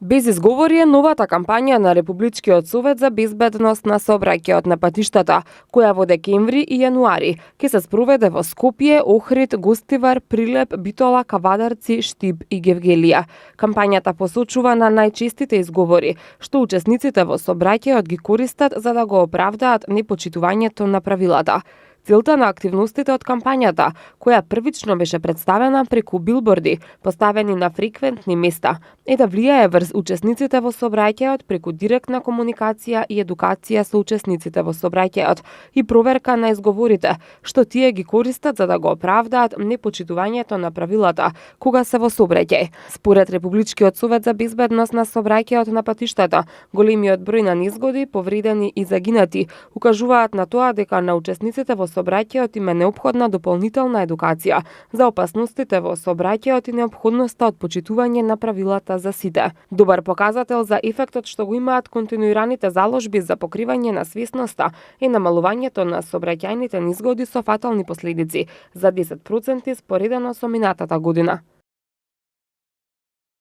Без изговори е новата кампања на Републичкиот совет за безбедност на сообраќајот на патиштата, која во декември и јануари ќе се спроведе во Скопје, Охрид, Гостивар, Прилеп, Битола, Кавадарци, Штип и Гевгелија. Кампањата посочува на најчестите изговори што учесниците во сообраќајот ги користат за да го оправдаат непочитувањето на правилата. Целта на активностите од кампањата, која првично беше представена преку билборди, поставени на фреквентни места, е да влијае врз учесниците во сообраќајот преку директна комуникација и едукација со учесниците во сообраќајот и проверка на изговорите, што тие ги користат за да го оправдаат непочитувањето на правилата кога се во сообраќај. Според Републичкиот совет за безбедност на сообраќајот на патиштата, големиот број на незгоди, повредени и загинати укажуваат на тоа дека на учесниците во сообраќајот им е неопходна дополнителна едукација за опасностите во сообраќајот и неопходноста од почитување на правилата за сите. Добар показател за ефектот што го имаат континуираните заложби за покривање на свесноста е намалувањето на сообраќајните незгоди со фатални последици за 10% споредено со минатата година.